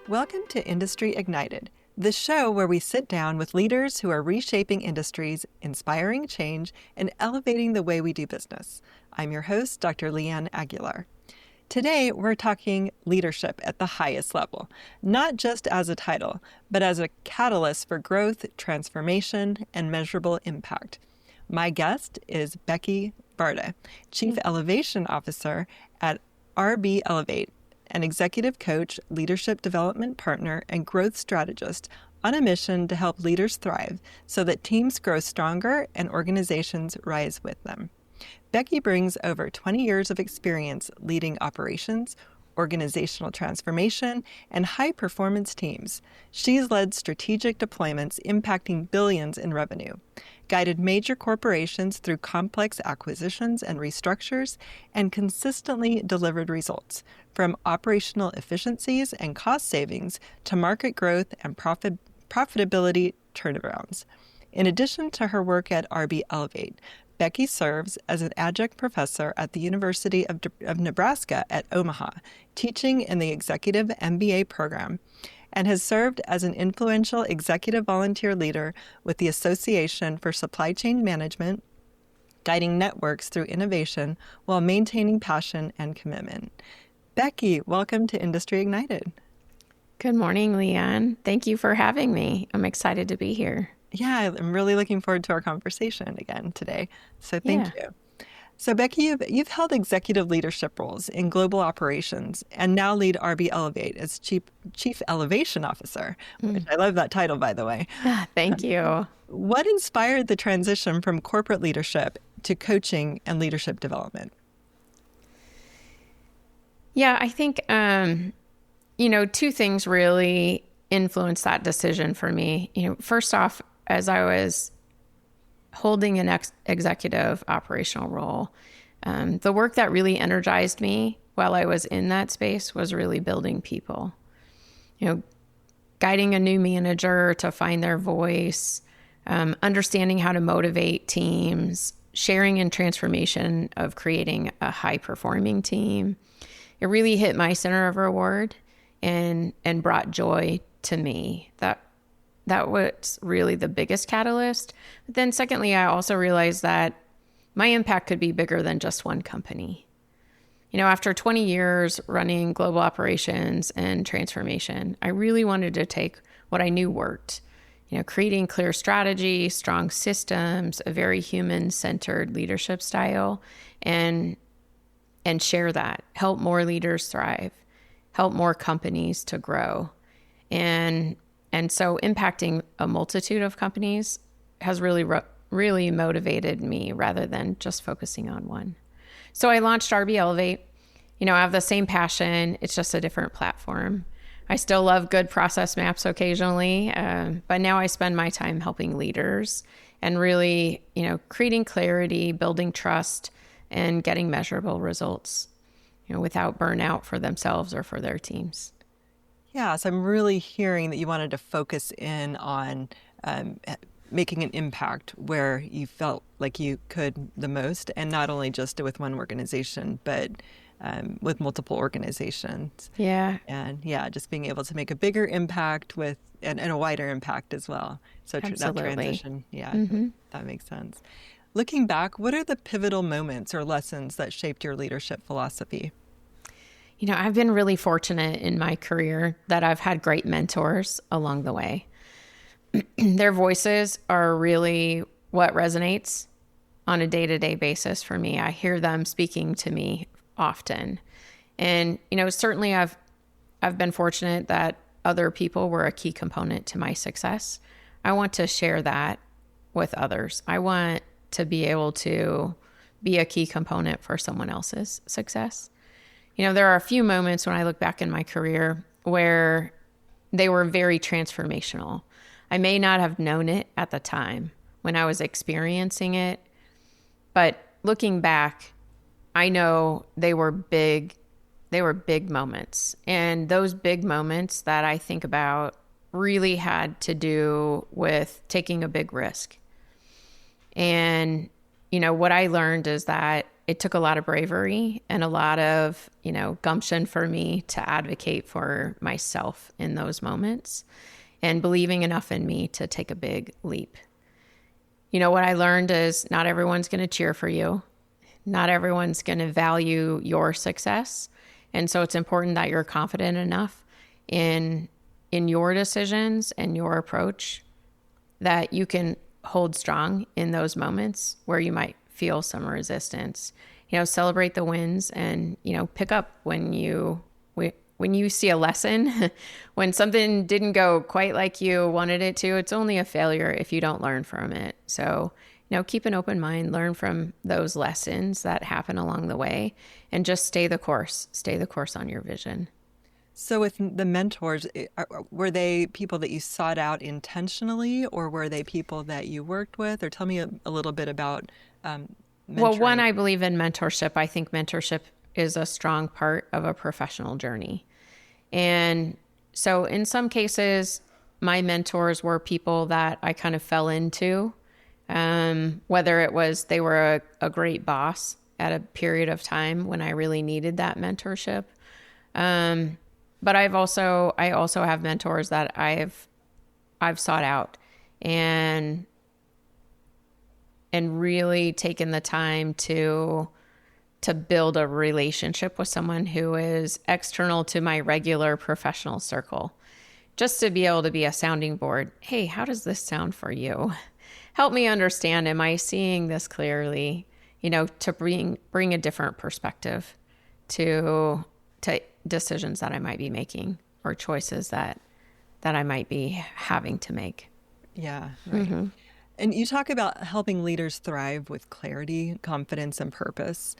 Welcome to Industry Ignited, the show where we sit down with leaders who are reshaping industries, inspiring change, and elevating the way we do business. I'm your host, Dr. Leeanne Aguilar. Today, we're talking leadership at the highest level, not just as a title, but as a catalyst for growth, transformation, and measurable impact. My guest is Beckie Barta, Chief Elevation Officer at RB Elevate, an executive coach, leadership development partner, and growth strategist on a mission to help leaders thrive so that teams grow stronger and organizations rise with them. Beckie brings over 20 years of experience leading operations, organizational transformation, and high-performance teams. She's led strategic deployments impacting billions in revenue, guided major corporations through complex acquisitions and restructures, and consistently delivered results, from operational efficiencies and cost savings to market growth and profitability turnarounds. In addition to her work at RB Elevate, Beckie serves as an adjunct professor at the University of Nebraska at Omaha, teaching in the Executive MBA program, and has served as an influential executive volunteer leader with the Association for Supply Chain Management, guiding networks through innovation while maintaining passion and commitment. Beckie, welcome to Industry Ignited. Good morning, Leanne. Thank you for having me. I'm excited to be here. Yeah, I'm really looking forward to our conversation again today. So thank you. So Beckie, you've held executive leadership roles in global operations and now lead RB Elevate as Chief Elevation Officer, which I love that title, by the way. Thank you. What inspired the transition from corporate leadership to coaching and leadership development? Yeah, I think, two things really influenced that decision for me. First off, as I was holding an executive operational role, the work that really energized me while I was in that space was really building people. Guiding a new manager to find their voice, understanding how to motivate teams, sharing in transformation of creating a high-performing team. It really hit my center of reward and brought joy to me. That was really the biggest catalyst. But then secondly, I also realized that my impact could be bigger than just one company. After 20 years running global operations and transformation, I really wanted to take what I knew worked, creating clear strategy, strong systems, a very human-centered leadership style, and share that, help more leaders thrive, help more companies to grow. And so impacting a multitude of companies has really motivated me rather than just focusing on one. So I launched RB Elevate. I have the same passion. It's just a different platform. I still love good process maps occasionally, but now I spend my time helping leaders and really, creating clarity, building trust, and getting measurable results, without burnout for themselves or for their teams. Yeah, so I'm really hearing that you wanted to focus in on making an impact where you felt like you could the most, and not only just with one organization, but with multiple organizations. Yeah. And just being able to make a bigger impact and a wider impact as well. So that transition, that makes sense. Looking back, what are the pivotal moments or lessons that shaped your leadership philosophy? I've been really fortunate in my career that I've had great mentors along the way. Their voices are really what resonates on a day-to-day basis for me. I hear them speaking to me often. And, certainly I've been fortunate that other people were a key component to my success. I want to share that with others. I want to be able to be a key component for someone else's success. There are a few moments when I look back in my career where they were very transformational. I may not have known it at the time when I was experiencing it, but looking back, I know they were big moments. And those big moments that I think about really had to do with taking a big risk. And, what I learned is that it took a lot of bravery and a lot of, gumption for me to advocate for myself in those moments and believing enough in me to take a big leap. What I learned is not everyone's going to cheer for you. Not everyone's going to value your success. And so it's important that you're confident enough in your decisions and your approach that you can hold strong in those moments where you might feel some resistance. Celebrate the wins and, pick up when you see a lesson. When something didn't go quite like you wanted it to, it's only a failure if you don't learn from it. So, keep an open mind, learn from those lessons that happen along the way, and just stay the course on your vision. So with the mentors, were they people that you sought out intentionally, or were they people that you worked with? Or tell me a little bit about mentoring. Well, one, I believe in mentorship. I think mentorship is a strong part of a professional journey. And so in some cases, my mentors were people that I kind of fell into, whether it was they were a great boss at a period of time when I really needed that mentorship. But I also have mentors that I've sought out and really taken the time to build a relationship with someone who is external to my regular professional circle, just to be able to be a sounding board. Hey, how does this sound for you? Help me understand. Am I seeing this clearly? To bring a different perspective to decisions that I might be making or choices that I might be having to make. Yeah, right. Mm-hmm. And you talk about helping leaders thrive with clarity, confidence, and purpose.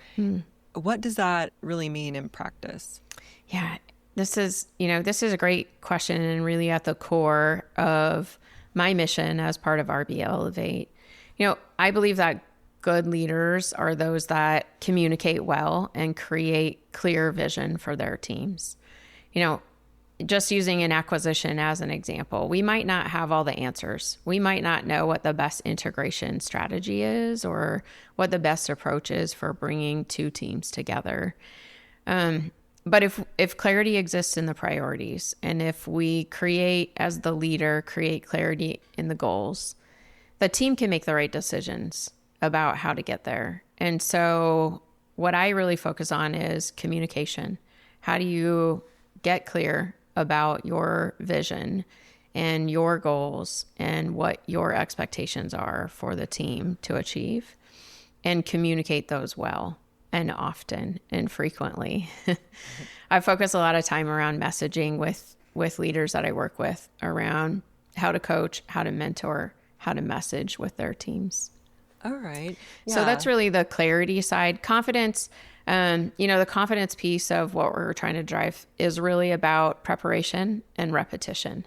What does that really mean in practice? Yeah, this is a great question and really at the core of my mission as part of RB Elevate. I believe that good leaders are those that communicate well and create clear vision for their teams. Just using an acquisition as an example, we might not have all the answers. We might not know what the best integration strategy is or what the best approach is for bringing two teams together. But if clarity exists in the priorities, and if we as the leader, create clarity in the goals, the team can make the right decisions about how to get there. And so what I really focus on is communication. How do you get clear about your vision and your goals and what your expectations are for the team to achieve, and communicate those well and often and frequently. I focus a lot of time around messaging with leaders that I work with around how to coach, how to mentor, how to message with their teams. All right. Yeah. So that's really the clarity side. Confidence, the confidence piece of what we're trying to drive is really about preparation and repetition.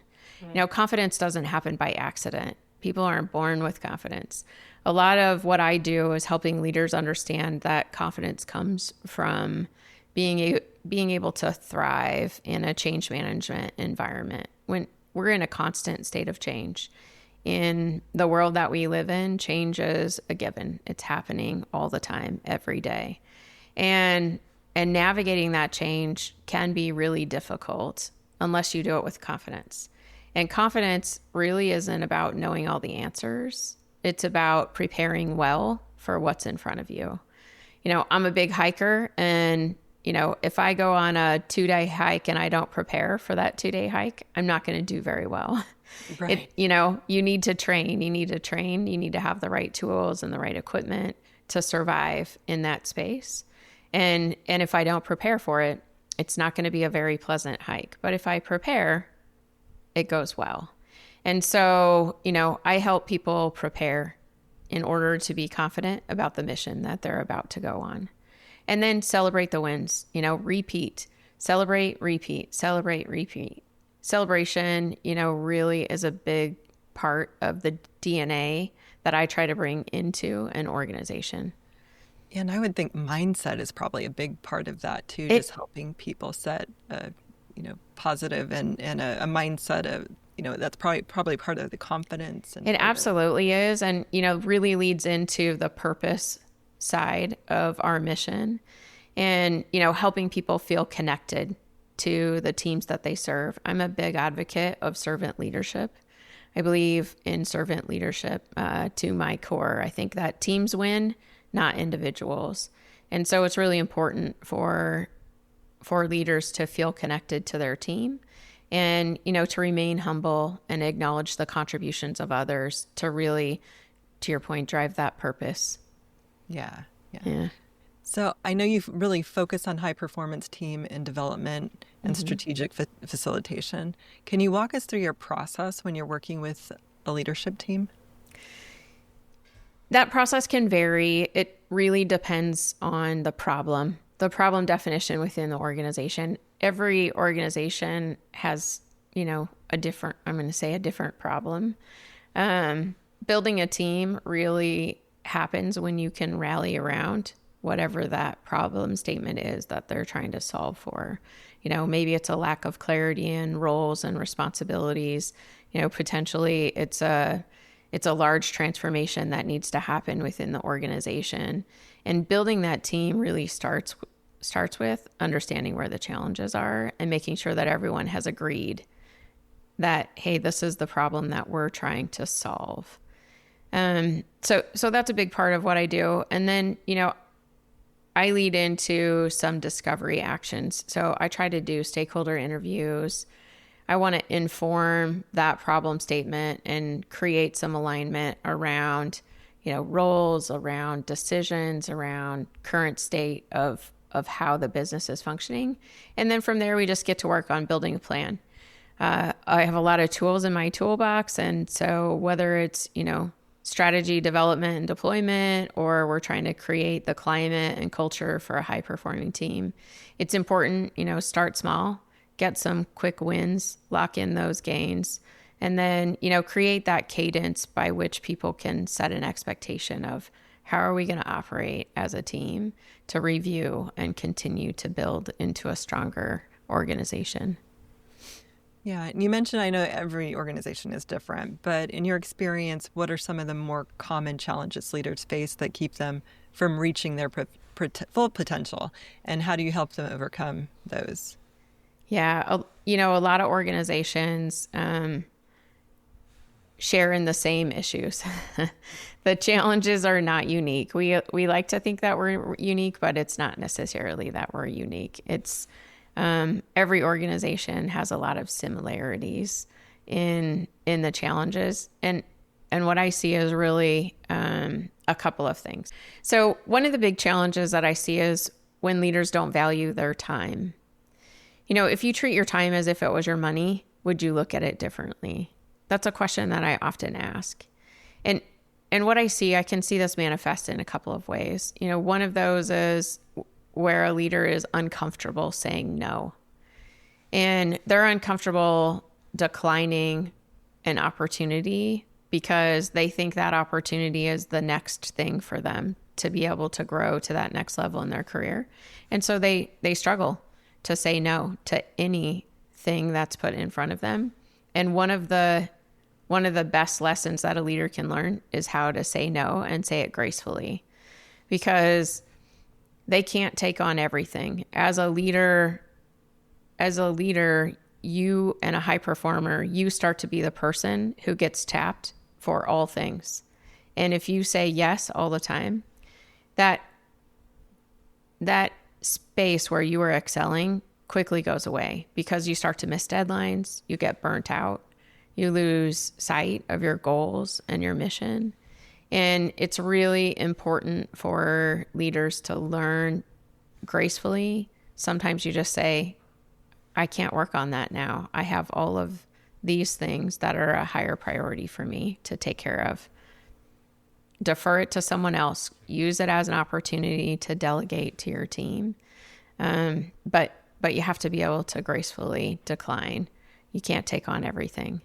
Right. Confidence doesn't happen by accident. People aren't born with confidence. A lot of what I do is helping leaders understand that confidence comes from being able to thrive in a change management environment when we're in a constant state of change. In the world that we live in, change is a given. It's happening all the time, every day. And navigating that change can be really difficult unless you do it with confidence. And confidence really isn't about knowing all the answers. It's about preparing well for what's in front of you. I'm a big hiker, and if I go on a 2-day hike and I don't prepare for that 2-day hike, I'm not going to do very well. Right. You need to train. You need to have the right tools and the right equipment to survive in that space. And if I don't prepare for it, it's not going to be a very pleasant hike. But if I prepare, it goes well. And so, I help people prepare in order to be confident about the mission that they're about to go on. And then celebrate the wins, repeat, celebrate, repeat, celebrate, repeat. Celebration, really is a big part of the DNA that I try to bring into an organization. And I would think mindset is probably a big part of that too, just helping people set a, positive and a mindset of, that's probably part of the confidence. And it absolutely is. And, really leads into the purpose side of our mission and, you know, helping people feel connected to the teams that they serve. I'm a big advocate of servant leadership. I believe in servant leadership to my core. I think that teams win, not individuals. And so it's really important for leaders to feel connected to their team and, you know, to remain humble and acknowledge the contributions of others to really, to your point, drive that purpose. Yeah. So I know you've really focused on high performance team and development and strategic facilitation. Can you walk us through your process when you're working with a leadership team? That process can vary. It really depends on the problem definition within the organization. Every organization has, you know, a different problem. Building a team really happens when you can rally around whatever that problem statement is that they're trying to solve for. You know, maybe it's a lack of clarity in roles and responsibilities. You know, potentially it's a large transformation that needs to happen within the organization. And building that team really starts with understanding where the challenges are and making sure that everyone has agreed that, hey, this is the problem that we're trying to solve. So that's a big part of what I do. And then, you know, I lead into some discovery actions. So I try to do stakeholder interviews. I want to inform that problem statement and create some alignment around, you know, roles, around decisions, around current state of how the business is functioning. And then from there, we just get to work on building a plan. I have a lot of tools in my toolbox. And so whether it's, you know, strategy development and deployment, or we're trying to create the climate and culture for a high performing team, it's important, you know, start small, get some quick wins, lock in those gains, and then, you know, create that cadence by which people can set an expectation of how are we going to operate as a team to review and continue to build into a stronger organization. Yeah, and you mentioned, I know every organization is different, but in your experience, what are some of the more common challenges leaders face that keep them from reaching their full potential? And how do you help them overcome those? Yeah, you know, a lot of organizations share in the same issues. The challenges are not unique. We like to think that we're unique, but it's not necessarily that we're unique. It's every organization has a lot of similarities in the challenges, and what I see is really a couple of things. So one of the big challenges that I see is when leaders don't value their time. You know, if you treat your time as if it was your money, would you look at it differently? That's a question that I often ask. And what I can see this manifest in a couple of ways. You know, one of those is where a leader is uncomfortable saying no. And they're uncomfortable declining an opportunity because they think that opportunity is the next thing for them to be able to grow to that next level in their career. And so they struggle to say no to anything that's put in front of them. And one of the best lessons that a leader can learn is how to say no and say it gracefully, because they can't take on everything. As a leader, you and a high performer, you start to be the person who gets tapped for all things. And if you say yes all the time, that space where you are excelling quickly goes away because you start to miss deadlines, you get burnt out, you lose sight of your goals and your mission. And it's really important for leaders to learn gracefully. Sometimes you just say, I can't work on that now. I have all of these things that are a higher priority for me to take care of. Defer it to someone else. Use it as an opportunity to delegate to your team. But you have to be able to gracefully decline. You can't take on everything.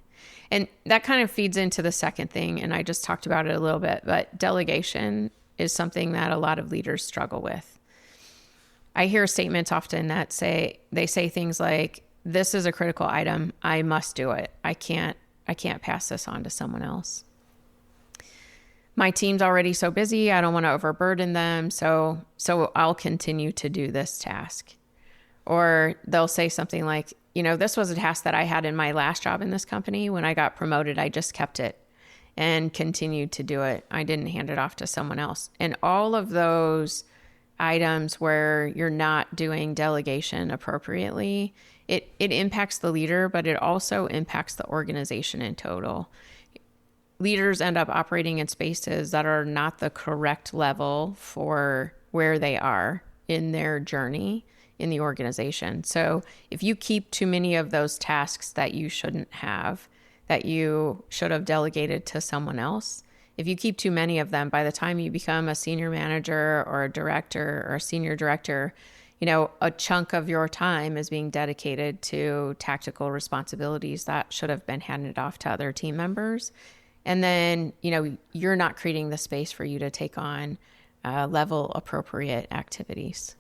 And that kind of feeds into the second thing, and I just talked about it a little bit, but delegation is something that a lot of leaders struggle with. I hear statements often that say things like, this is a critical item, I must do it. I can't pass this on to someone else. my team's already so busy. I don't want to overburden them. So I'll continue to do this task. Or they'll say something like, this was a task that I had in my last job in this company. When I got promoted, I just kept it and continued to do it. I didn't hand it off to someone else. And all of those items where you're not doing delegation appropriately, it impacts the leader, but it also impacts the organization in total. Leaders end up operating in spaces that are not the correct level for where they are in their journey in the organization. So if you keep too many of those tasks that you shouldn't have, that you should have delegated to someone else, if you keep too many of them, by the time you become a senior manager or a director or a senior director, a chunk of your time is being dedicated to tactical responsibilities that should have been handed off to other team members. And then, you're not creating the space for you to take on level appropriate activities.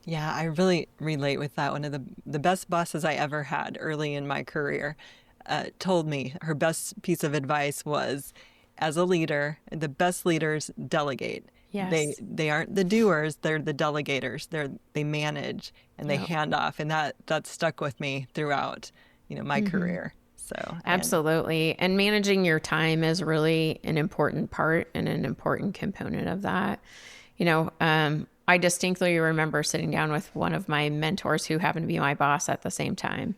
Yeah, I really relate with that. One of the best bosses I ever had early in my career told me her best piece of advice was, as a leader, the best leaders delegate. Yes. They aren't the doers, they're the delegators. They manage and they hand off. And that stuck with me throughout, my career. So absolutely. And managing your time is really an important part and an important component of that. I distinctly remember sitting down with one of my mentors who happened to be my boss at the same time.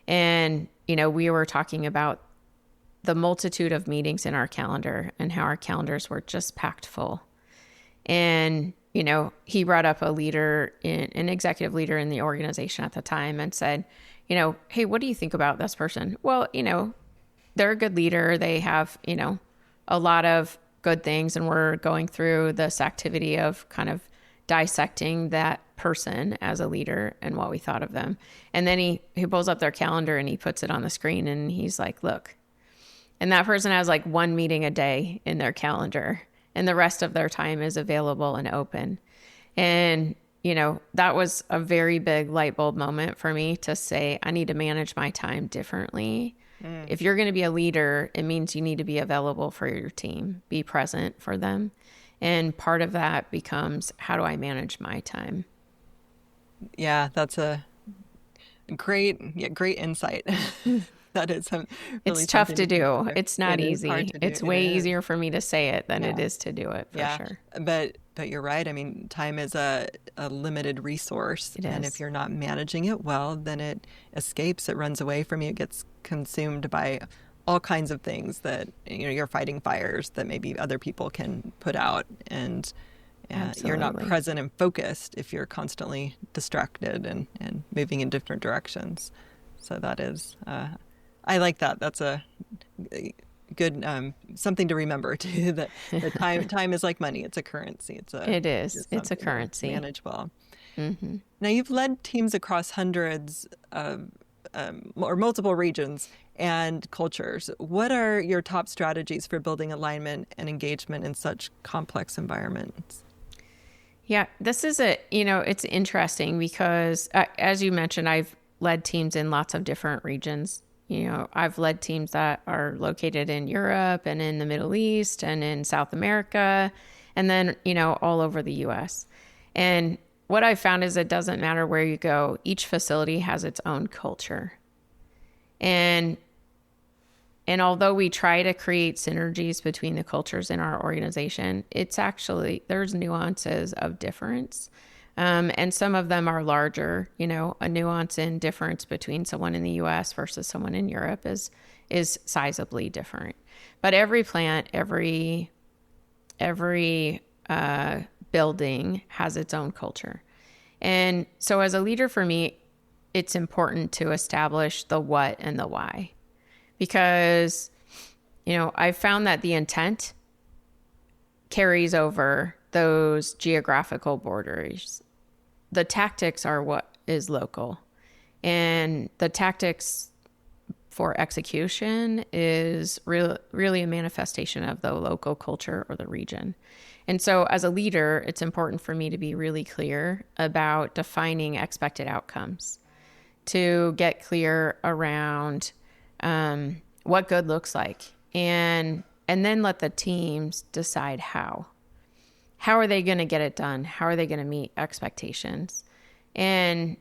And, we were talking about the multitude of meetings in our calendar and how our calendars were just packed full. And, he brought up an executive leader in the organization at the time and said, hey, what do you think about this person? Well, they're a good leader. They have, a lot of good things. And we're going through this activity of kind of dissecting that person as a leader and what we thought of them. And then he pulls up their calendar and he puts it on the screen and he's like, look. And that person has like one meeting a day in their calendar and the rest of their time is available and open. And, that was a very big light bulb moment for me to say, I need to manage my time differently. If you're going to be a leader, it means you need to be available for your team, be present for them. And part of that becomes, how do I manage my time? Yeah, that's a great insight. That is really it's tough to do. It's not easy. It's way easier for me to say it than it is to do it, for sure. But you're right. I mean, time is a limited resource. It is. And if you're not managing it well, then it escapes, it runs away from you, it gets consumed by all kinds of things that, you're fighting fires that maybe other people can put out. And you're not present and focused if you're constantly distracted and moving in different directions. So that is... I like that. That's a good something to remember too. That time is like money. It's a currency. It is. It's a currency. Manage well. Now you've led teams across hundreds or multiple regions and cultures. What are your top strategies for building alignment and engagement in such complex environments? Yeah, this is it's interesting because as you mentioned, I've led teams in lots of different regions. I've led teams that are located in Europe and in the Middle East and in South America and then, all over the US. And what I found is it doesn't matter where you go. Each facility has its own culture. And although we try to create synergies between the cultures in our organization, there's nuances of difference. And some of them are larger, a nuance in difference between someone in the US versus someone in Europe is sizably different. But every plant, every building has its own culture. And so as a leader for me, it's important to establish the what and the why, because, I found that the intent carries over those geographical borders. The tactics are what is local, and the tactics for execution is really a manifestation of the local culture or the region. And so as a leader, it's important for me to be really clear about defining expected outcomes, to get clear around what good looks like. And and then let the teams decide how. How are they going to get it done? How are they going to meet expectations? And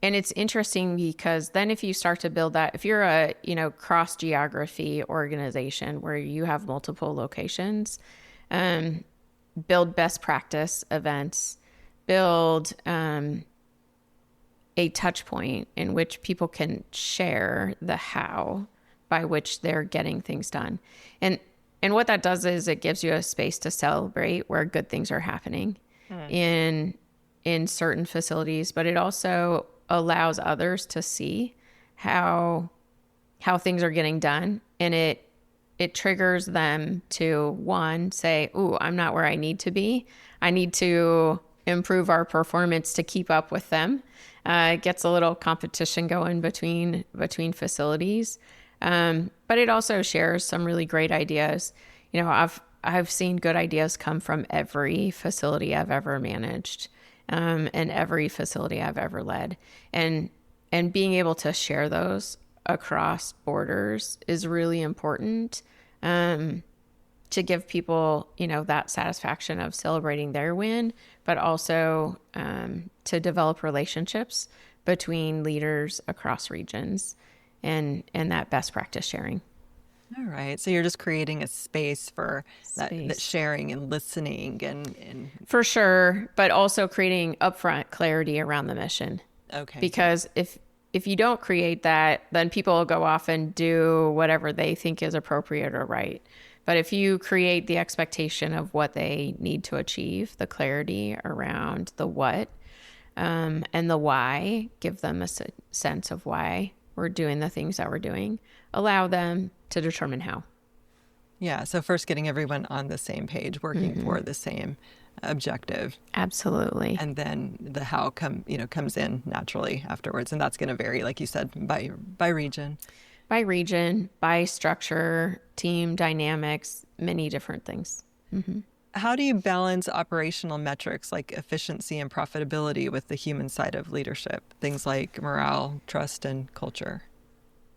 it's interesting because then if you start to build that, if you're a, cross geography organization where you have multiple locations, build best practice events, build a touch point in which people can share the how by which they're getting things done. And what that does is it gives you a space to celebrate where good things are happening in certain facilities, but it also allows others to see how things are getting done. And it triggers them to, one, say, ooh, I'm not where I need to be. I need to improve our performance to keep up with them. It gets a little competition going between facilities. But it also shares some really great ideas. I've seen good ideas come from every facility I've ever managed, and every facility I've ever led. And being able to share those across borders is really important, to give people, that satisfaction of celebrating their win, but also, to develop relationships between leaders across regions and that best practice sharing. All right. So you're just creating a space for that sharing and listening and for sure, but also creating upfront clarity around the mission. Okay. Because if you don't create that, then people will go off and do whatever they think is appropriate or right. But if you create the expectation of what they need to achieve, the clarity around the what, and the why, give them a sense of why we're doing the things that we're doing, allow them to determine how. Yeah. So first getting everyone on the same page, working for the same objective. Absolutely. And then the how comes in naturally afterwards. And that's going to vary, like you said, by region. By region, by structure, team dynamics, many different things. Mm-hmm. How do you balance operational metrics like efficiency and profitability with the human side of leadership? Things like morale, trust, and culture.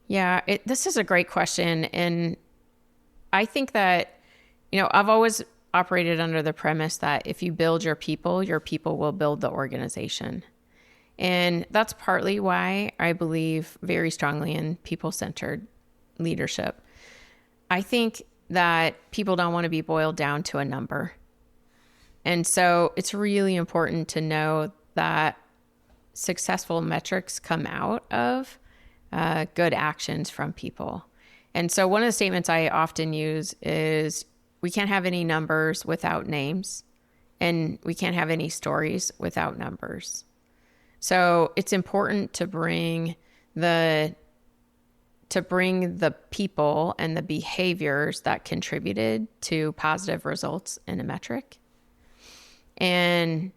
Yeah, this is a great question. And I think that, I've always operated under the premise that if you build your people will build the organization. And that's partly why I believe very strongly in people-centered leadership. I think that people don't want to be boiled down to a number. And so it's really important to know that successful metrics come out of good actions from people. And so one of the statements I often use is we can't have any numbers without names, and we can't have any stories without numbers. So it's important to bring the people and the behaviors that contributed to positive results in a metric. And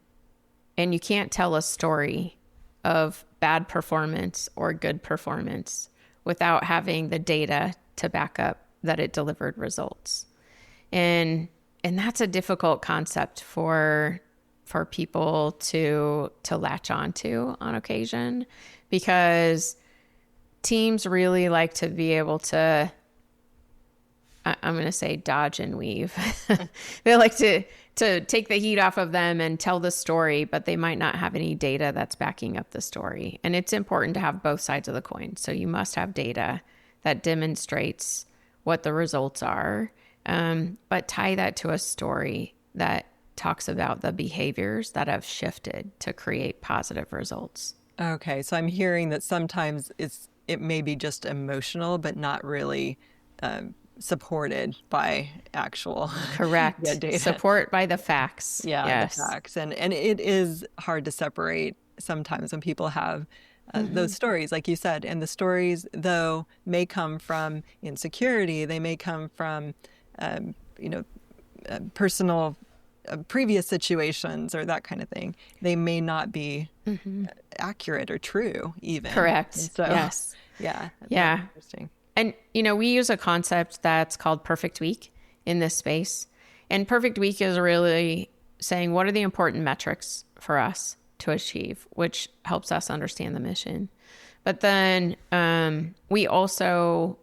you can't tell a story of bad performance or good performance without having the data to back up that it delivered results. And that's a difficult concept for people to latch onto on occasion, because teams really like to be able to, I'm going to say, dodge and weave. They like to take the heat off of them and tell the story, but they might not have any data that's backing up the story. And it's important to have both sides of the coin. So you must have data that demonstrates what the results are, but tie that to a story that talks about the behaviors that have shifted to create positive results. Okay, so I'm hearing that sometimes it may be just emotional, but not really supported by actual correct data. Support by the facts. Yeah, yes. The facts, and it is hard to separate sometimes when people have those stories, like you said, and the stories though may come from insecurity, they may come from personal. Previous situations or that kind of thing, they may not be accurate or true even. Correct. So, yes. Yeah. Interesting. And, we use a concept that's called perfect week in this space. And perfect week is really saying, what are the important metrics for us to achieve, which helps us understand the mission. But then we also,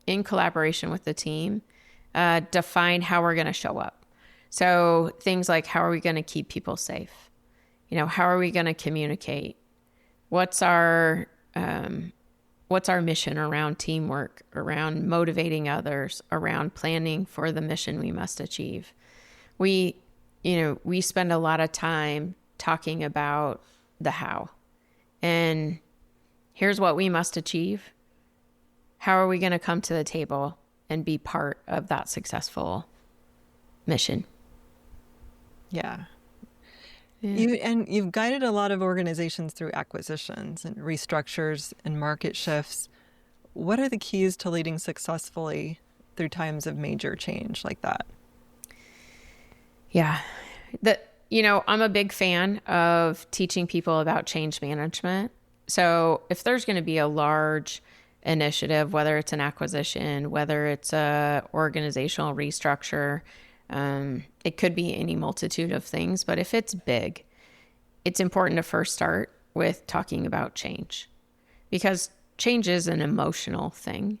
in collaboration with the team, define how we're going to show up. So things like, how are we going to keep people safe? How are we going to communicate? What's our mission around teamwork, around motivating others, around planning for the mission we must achieve? We spend a lot of time talking about the how. And here's what we must achieve. How are we going to come to the table and be part of that successful mission? Yeah. You've guided a lot of organizations through acquisitions and restructures and market shifts. What are the keys to leading successfully through times of major change like that? Yeah. I'm a big fan of teaching people about change management. So if there's going to be a large initiative, whether it's an acquisition, whether it's a organizational restructure, it could be any multitude of things, but if it's big, it's important to first start with talking about change, because change is an emotional thing.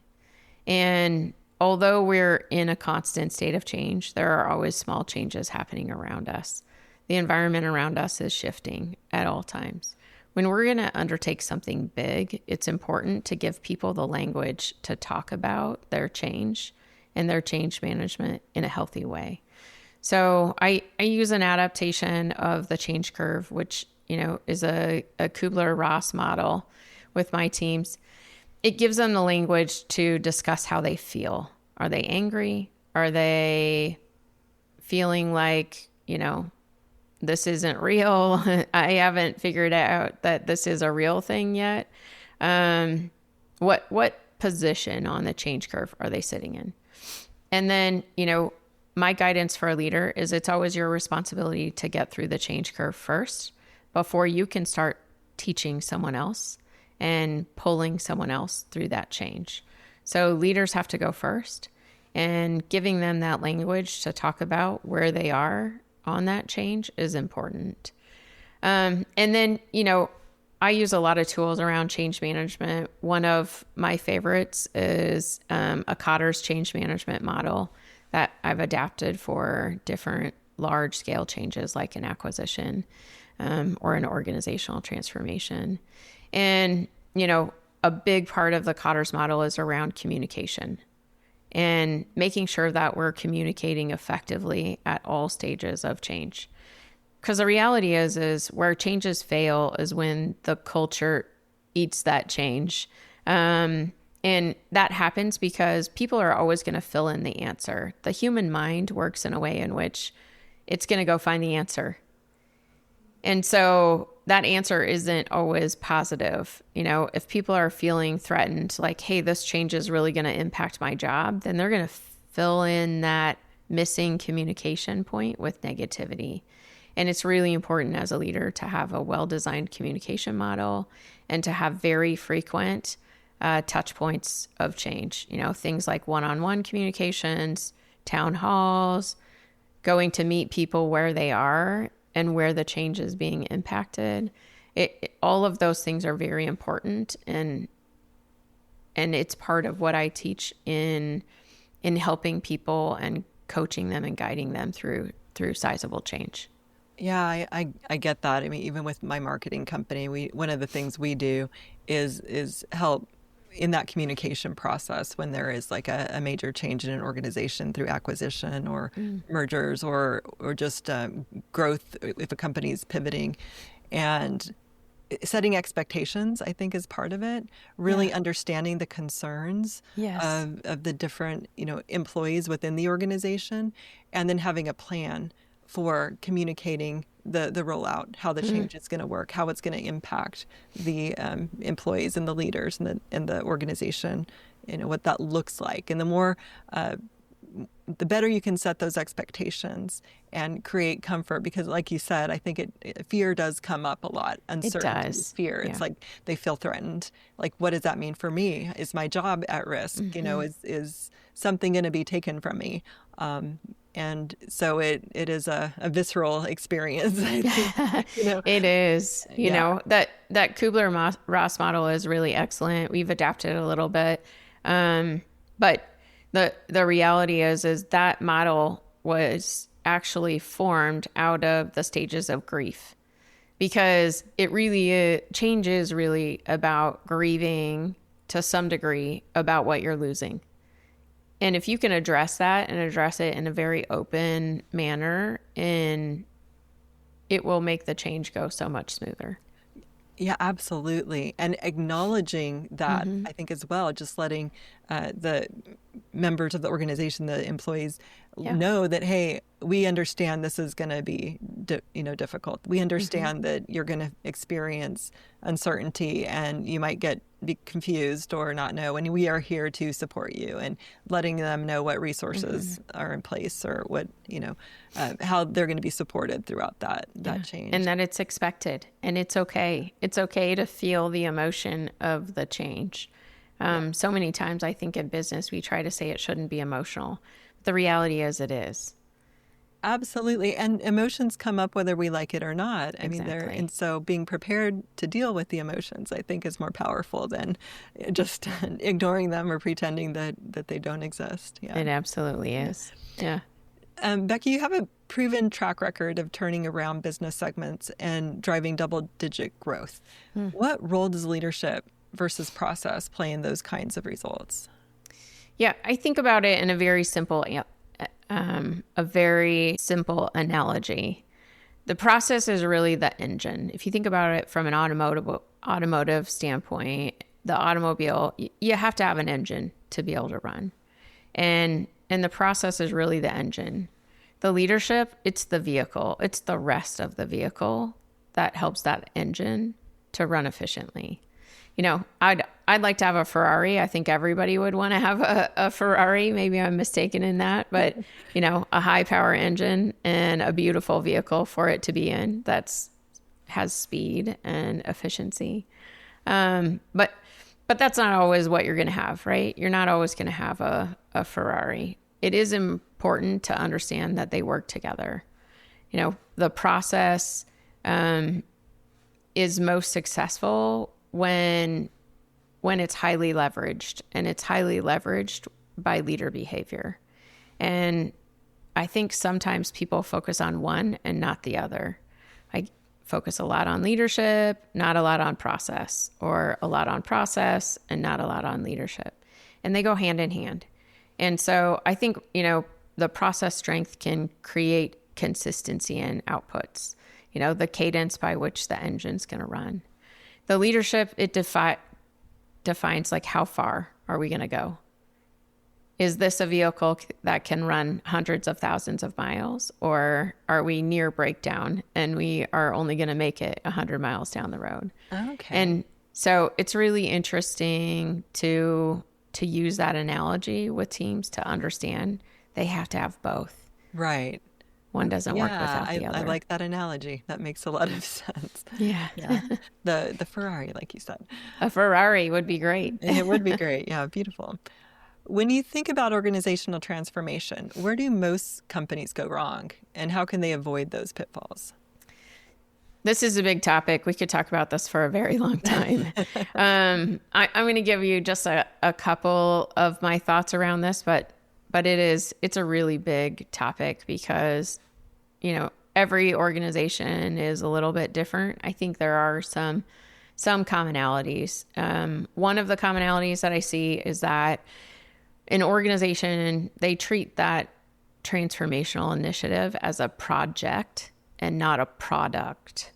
And although we're in a constant state of change, there are always small changes happening around us. The environment around us is shifting at all times. When we're going to undertake something big, it's important to give people the language to talk about their change and their change management in a healthy way. So I use an adaptation of the change curve, which, is a Kubler-Ross model with my teams. It gives them the language to discuss how they feel. Are they angry? Are they feeling like, this isn't real? I haven't figured out that this is a real thing yet. What position on the change curve are they sitting in? And then, my guidance for a leader is it's always your responsibility to get through the change curve first before you can start teaching someone else and pulling someone else through that change. So leaders have to go first, and giving them that language to talk about where they are on that change is important. And then, I use a lot of tools around change management. One of my favorites is a Kotter's change management model that I've adapted for different large scale changes like an acquisition or an organizational transformation. And, a big part of the Kotter's model is around communication and making sure that we're communicating effectively at all stages of change. Because the reality is where changes fail is when the culture eats that change. And that happens because people are always going to fill in the answer. The human mind works in a way in which it's going to go find the answer. And so that answer isn't always positive. If people are feeling threatened, like, hey, this change is really going to impact my job, then they're going to fill in that missing communication point with negativity. And it's really important as a leader to have a well-designed communication model and to have very frequent touch points of change. Things like one-on-one communications, town halls, going to meet people where they are and where the change is being impacted. All of those things are very important, and it's part of what I teach in helping people and coaching them and guiding them through sizable change. Yeah, I get that. I mean, even with my marketing company, one of the things we do is help in that communication process when there is like a major change in an organization through acquisition or mergers or just growth if a company is pivoting, and setting expectations, I think, is part of it. Really understanding the concerns of the different employees within the organization, and then having a plan for communicating the rollout, how the change is going to work, how it's going to impact the employees and the leaders and the organization, what that looks like. And the more, the better you can set those expectations and create comfort, because like you said, I think fear does come up a lot. Uncertainty, it does. Fear. Yeah. It's like they feel threatened. Like, what does that mean for me? Is my job at risk? Is something going to be taken from me? And so it is a visceral experience. I think, It is. You know, that Kubler-Ross model is really excellent. We've adapted it a little bit. But The reality is that model was actually formed out of the stages of grief, because it really change is really about grieving to some degree about what you're losing. And if you can address that and address it in a very open manner, and it will make the change go so much smoother. Yeah, absolutely. And acknowledging that, I think, as well, just letting the members of the organization, the employees, know that, hey, we understand this is going to be, difficult. We understand that you're going to experience uncertainty and you might be confused or not know. And we are here to support you, and letting them know what resources are in place, or what, how they're going to be supported throughout that change. And that it's expected and it's okay. It's okay to feel the emotion of the change. So many times I think in business, we try to say it shouldn't be emotional. The reality is it is. Absolutely. And emotions come up whether we like it or not. I mean, Exactly. and so being prepared to deal with the emotions, I think, is more powerful than just ignoring them or pretending that they don't exist. Yeah. It absolutely is. Yeah. Beckie, you have a proven track record of turning around business segments and driving double-digit growth. What role does leadership versus process play in those kinds of results? Yeah, I think about it in a very simple analogy. The process is really the engine. If you think about it from an automotive standpoint, the automobile, you have to have an engine to be able to run. And the process is really the engine. The leadership, it's the vehicle. It's the rest of the vehicle that helps that engine to run efficiently. I'd like to have a Ferrari. I think everybody would want to have a Ferrari. Maybe I'm mistaken in that, but a high power engine and a beautiful vehicle for it to be in has speed and efficiency. But that's not always what you're going to have, right? You're not always going to have a Ferrari. It is important to understand that they work together. The process is most successful when it's highly leveraged, and it's highly leveraged by leader behavior. And I think sometimes people focus on one and not the other. I focus a lot on leadership, not a lot on process, or a lot on process and not a lot on leadership. And they go hand in hand. And so I think, the process strength can create consistency in outputs, the cadence by which the engine's going to run. The leadership, it defines like, how far are we going to go? Is this a vehicle that can run hundreds of thousands of miles, or are we near breakdown and we are only going to make it 100 miles down the road? Okay. And so it's really interesting to use that analogy with teams to understand they have to have both. Right. One doesn't work without the other. I like that analogy. That makes a lot of sense. Yeah. The Ferrari, like you said. A Ferrari would be great. It would be great. Yeah, beautiful. When you think about organizational transformation, where do most companies go wrong, and how can they avoid those pitfalls? This is a big topic. We could talk about this for a very long time. I'm going to give you just a couple of my thoughts around this, but it's a really big topic because, every organization is a little bit different. I think there are some commonalities. One of the commonalities that I see is that an organization, they treat that transformational initiative as a project and not a product.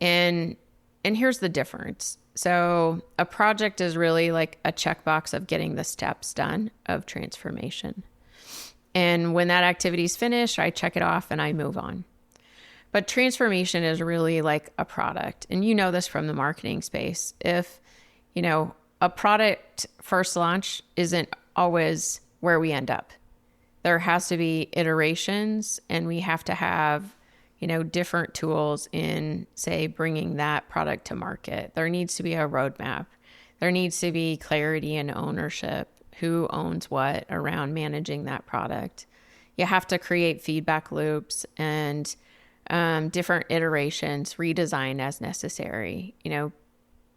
And here's the difference. So a project is really like a checkbox of getting the steps done of transformation. And when that activity is finished, I check it off and I move on. But transformation is really like a product. And you know this from the marketing space. If, a product first launch isn't always where we end up. There has to be iterations, and we have to have different tools in, say, bringing that product to market. There needs to be a roadmap. There needs to be clarity and ownership, who owns what around managing that product. You have to create feedback loops and different iterations, redesign as necessary.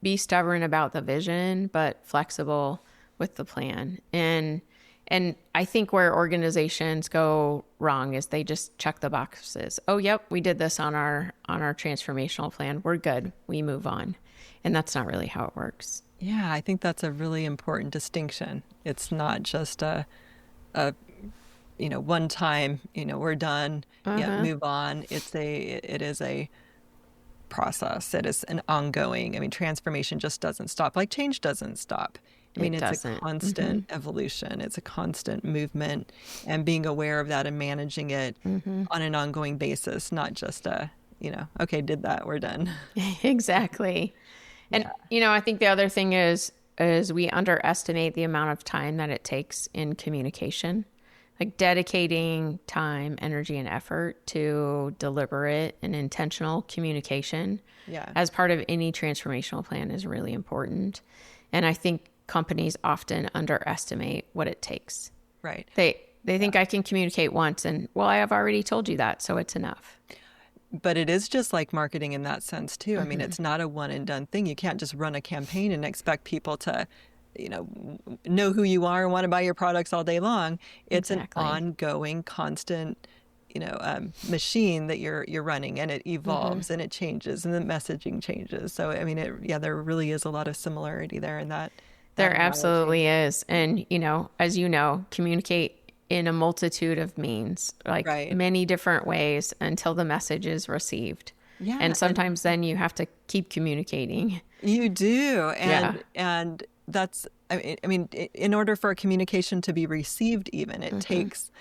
Be stubborn about the vision, but flexible with the plan. And And I think where organizations go wrong is they just check the boxes. Oh, yep, we did this on our transformational plan. We're good. We move on. And that's not really how it works. Yeah, I think that's a really important distinction. It's not just a one time, we're done, yeah, move on. It is a process. It is an ongoing, transformation just doesn't stop, like change doesn't stop. It's a constant evolution. It's a constant movement, and being aware of that and managing it on an ongoing basis, not just okay, did that, we're done. Exactly. And, I think the other thing is we underestimate the amount of time that it takes in communication, like dedicating time, energy, and effort to deliberate and intentional communication as part of any transformational plan is really important. And I think companies often underestimate what it takes. Right. They think I can communicate once and, well, I have already told you that, so it's enough. But it is just like marketing in that sense too. It's not a one and done thing. You can't just run a campaign and expect people to, know who you are and want to buy your products all day long. It's an ongoing, constant, machine that you're running, and it evolves and it changes and the messaging changes. So, there really is a lot of similarity there in that. There absolutely is. And, as you know, communicate in a multitude of means, like many different ways until the message is received. Yeah. And sometimes then you have to keep communicating. You do. And that's, in order for a communication to be received even, it takes,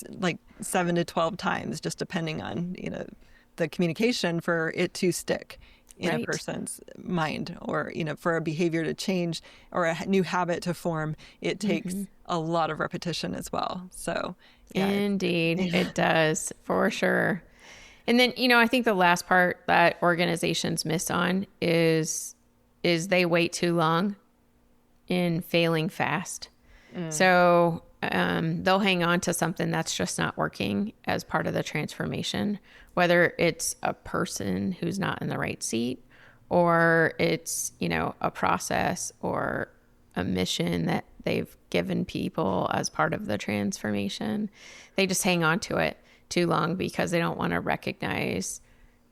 like 7 to 12 times, just depending on, the communication for it to stick in a person's mind, or, for a behavior to change or a new habit to form, it takes a lot of repetition as well. So indeed, it does, for sure. And then, I think the last part that organizations miss on is they wait too long in failing fast. So they'll hang on to something that's just not working as part of the transformation, whether it's a person who's not in the right seat, or it's, a process or a mission that they've given people as part of the transformation. They just hang on to it too long because they don't want to recognize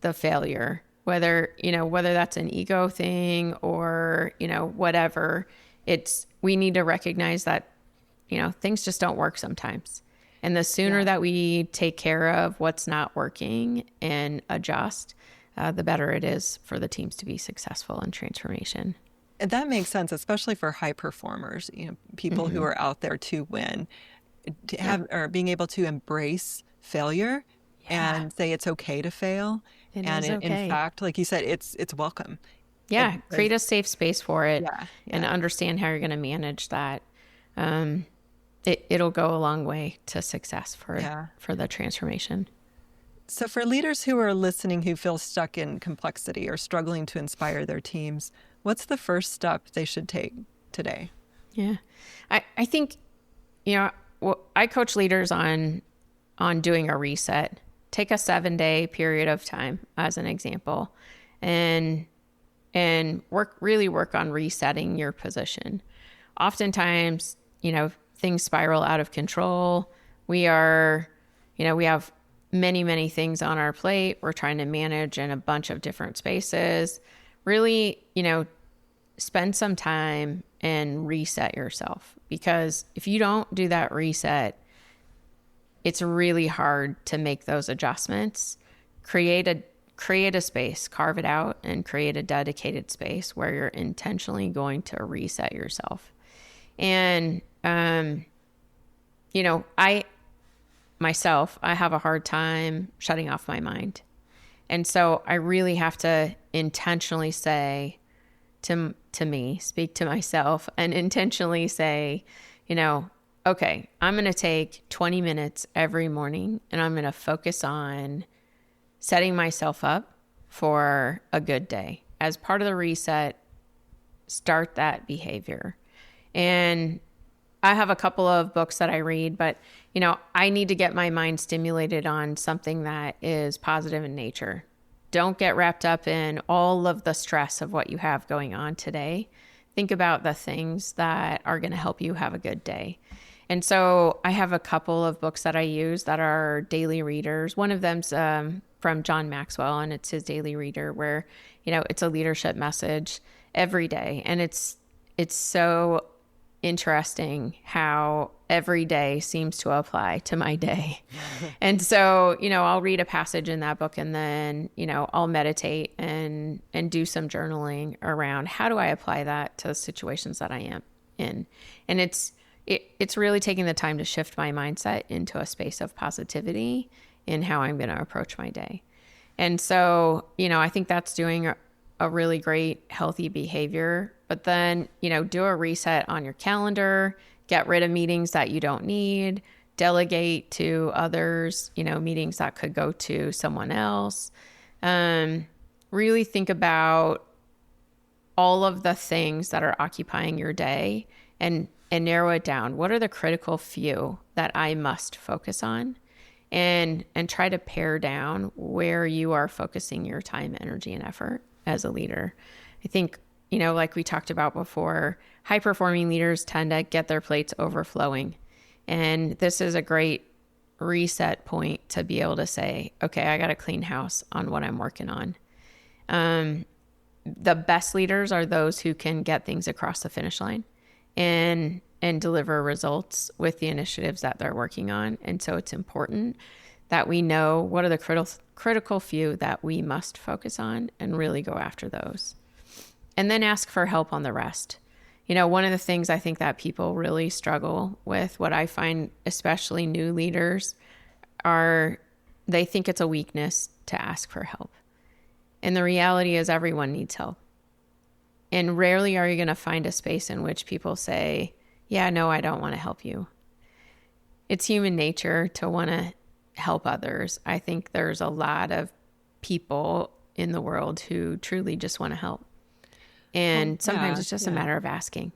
the failure, whether that's an ego thing or, whatever. We need to recognize that, things just don't work sometimes. And the sooner that we take care of what's not working and adjust, the better it is for the teams to be successful in transformation. And that makes sense, especially for high performers, people who are out there to win, to have, or being able to embrace failure and say it's okay to fail. In fact, like you said, it's welcome. Yeah. Create a safe space for it and understand how you're going to manage that. It'll go a long way to success for the transformation. So for leaders who are listening who feel stuck in complexity or struggling to inspire their teams, what's the first step they should take today? Yeah. I think, I coach leaders on doing a reset. Take a 7-day period of time as an example, and work on resetting your position. Oftentimes, things spiral out of control. We have many, many things on our plate. We're trying to manage in a bunch of different spaces. Really, spend some time and reset yourself, because if you don't do that reset, it's really hard to make those adjustments. Create a space, carve it out, and create a dedicated space where you're intentionally going to reset yourself. And, I have a hard time shutting off my mind. And so I really have to intentionally say to me, speak to myself and intentionally say, okay, I'm going to take 20 minutes every morning and I'm going to focus on setting myself up for a good day. As part of the reset, start that behavior. And I have a couple of books that I read, but, I need to get my mind stimulated on something that is positive in nature. Don't get wrapped up in all of the stress of what you have going on today. Think about the things that are going to help you have a good day. And so I have a couple of books that I use that are daily readers. One of them's from John Maxwell, and it's his daily reader where, it's a leadership message every day. And it's so interesting how every day seems to apply to my day. And so, I'll read a passage in that book and then, I'll meditate and do some journaling around how do I apply that to situations that I am in. And it's really taking the time to shift my mindset into a space of positivity in how I'm going to approach my day. And so, I think that's doing a really great healthy behavior. But then, do a reset on your calendar, get rid of meetings that you don't need, delegate to others, meetings that could go to someone else. Really think about all of the things that are occupying your day and narrow it down. What are the critical few that I must focus on? And try to pare down where you are focusing your time, energy, and effort as a leader. I think, like we talked about before, high-performing leaders tend to get their plates overflowing. And this is a great reset point to be able to say, okay, I got to clean house on what I'm working on. The best leaders are those who can get things across the finish line and deliver results with the initiatives that they're working on. And so it's important that we know what are the critical few that we must focus on and really go after those. And then ask for help on the rest. One of the things I think that people really struggle with, what I find especially new leaders, are they think it's a weakness to ask for help. And the reality is everyone needs help. And rarely are you going to find a space in which people say, yeah, no, I don't want to help you. It's human nature to want to help others. I think there's a lot of people in the world who truly just want to help. And sometimes it's just a matter of asking.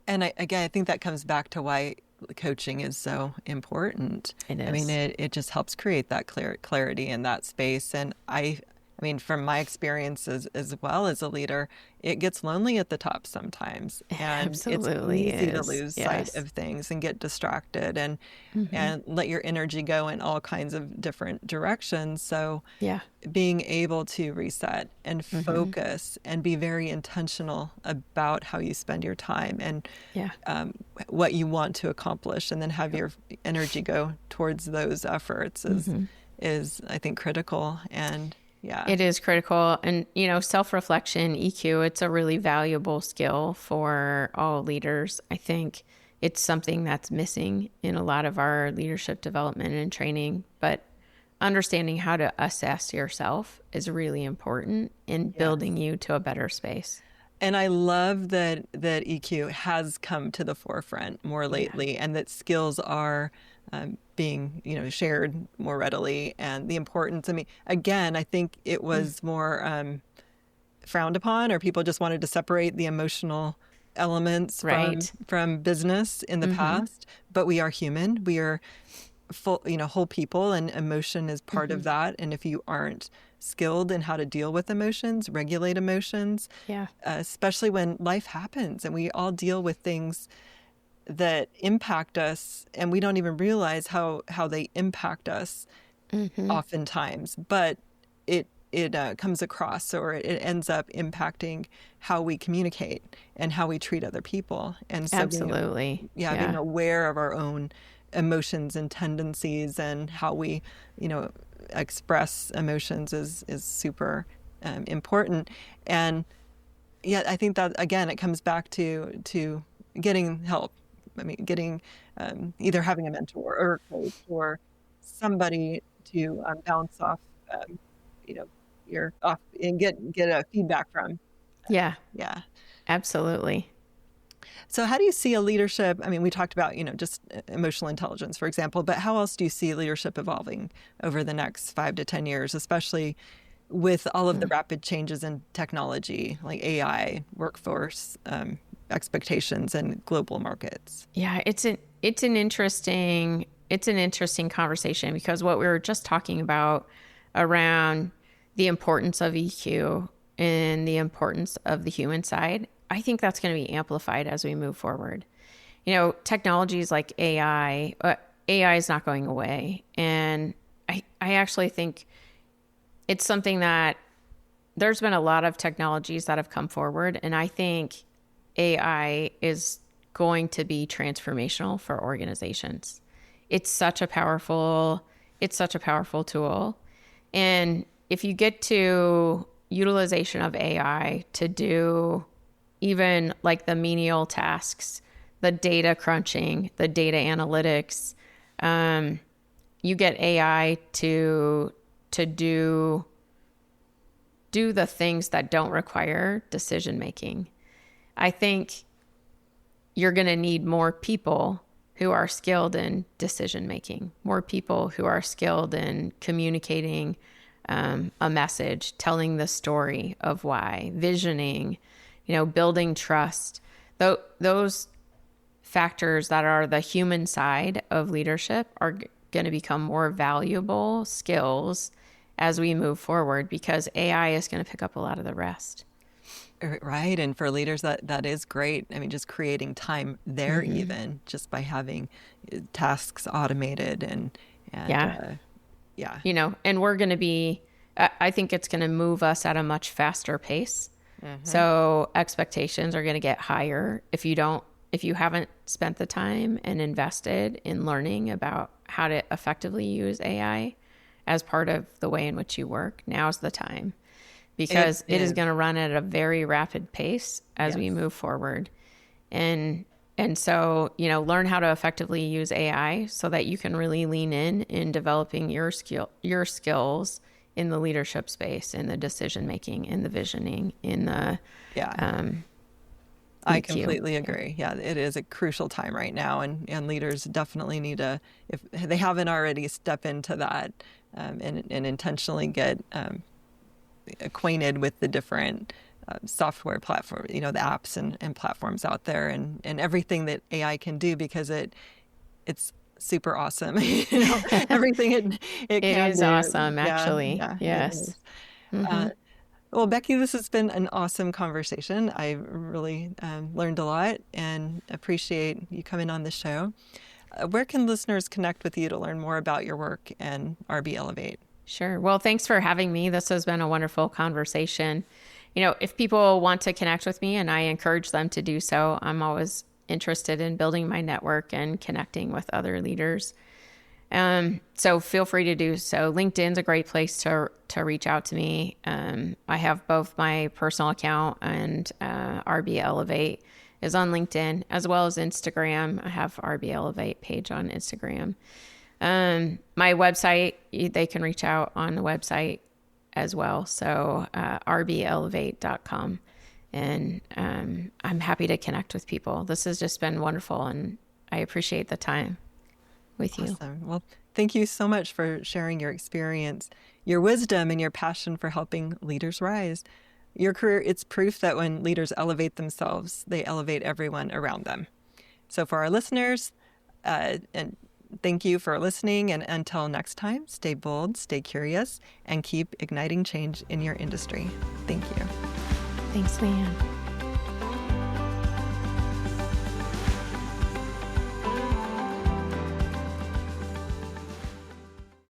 And I think that comes back to why coaching is so important. It is. I mean, it just helps create that clarity in that space. And I mean, from my experiences as well as a leader, it gets lonely at the top sometimes. And Absolutely it's easy to lose sight of things and get distracted and let your energy go in all kinds of different directions. So being able to reset and focus and be very intentional about how you spend your time and what you want to accomplish, and then have your energy go towards those efforts is I think critical. And it is critical. And, self-reflection, EQ, it's a really valuable skill for all leaders. I think it's something that's missing in a lot of our leadership development and training, but understanding how to assess yourself is really important in building you to a better space. And I love that EQ has come to the forefront more lately, and that skills are being, shared more readily, and the importance. I mean, again, I think it was more frowned upon, or people just wanted to separate the emotional elements from business in the past. But we are human. We are full, whole people, and emotion is part of that. And if you aren't skilled in how to deal with emotions, regulate emotions, especially when life happens and we all deal with things that impact us and we don't even realize how they impact us oftentimes, but it comes across, or it ends up impacting how we communicate and how we treat other people. And so absolutely, being aware of our own emotions and tendencies and how we, express emotions is super important. And yet I think that, again, it comes back to getting help. I mean, getting either having a mentor or a coach or somebody to bounce off, your off and get a feedback from. Yeah. Absolutely. So how do you see a leadership? I mean, we talked about, just emotional intelligence, for example, but how else do you see leadership evolving over the next 5 to 10 years, especially with all of the rapid changes in technology, like AI, workforce, expectations, and global markets? Yeah, it's an interesting conversation, because what we were just talking about around the importance of EQ and the importance of the human side, I think that's going to be amplified as we move forward. Technologies like AI is not going away. And I actually think it's something that there's been a lot of technologies that have come forward. And I think AI is going to be transformational for organizations. It's such a powerful tool. And if you get to utilization of AI to do even like the menial tasks, the data crunching, the data analytics, you get AI to do the things that don't require decision making. I think you're going to need more people who are skilled in decision making, more people who are skilled in communicating a message, telling the story of why, visioning, building trust. Those factors that are the human side of leadership are going to become more valuable skills as we move forward, because AI is going to pick up a lot of the rest. Right. And for leaders, that is great. I mean, just creating time there, even just by having tasks automated and and we're going to be, I think it's going to move us at a much faster pace. So expectations are going to get higher if you haven't spent the time and invested in learning about how to effectively use AI as part of the way in which you work. Now's the time, because it is going to run at a very rapid pace as we move forward. And so, learn how to effectively use AI so that you can really lean in developing your skills in the leadership space, in the decision making, in the visioning, in the I completely agree. Yeah, it is a crucial time right now, and leaders definitely need to, if they haven't already, step into that and intentionally get acquainted with the different software platform, the apps and platforms out there, and everything that AI can do, because it's super awesome. Everything it can is do. awesome, actually. Yeah, yes. Well, Beckie, this has been an awesome conversation. I really learned a lot and appreciate you coming on the show. Where can listeners connect with you to learn more about your work and RB Elevate? Sure. Well, thanks for having me. This has been a wonderful conversation. If people want to connect with me, and I encourage them to do so, I'm always interested in building my network and connecting with other leaders. So feel free to do so. LinkedIn's a great place to reach out to me. I have both my personal account and RB Elevate is on LinkedIn, as well as Instagram. I have RB Elevate page on Instagram. My website, they can reach out on the website as well. So rblevate.com. And I'm happy to connect with people. This has just been wonderful, and I appreciate the time with you. Awesome. Well, thank you so much for sharing your experience, your wisdom, and your passion for helping leaders rise. Your career, it's proof that when leaders elevate themselves, they elevate everyone around them. So for our listeners, and thank you for listening. And until next time, stay bold, stay curious, and keep igniting change in your industry. Thank you. Thanks, Leanne.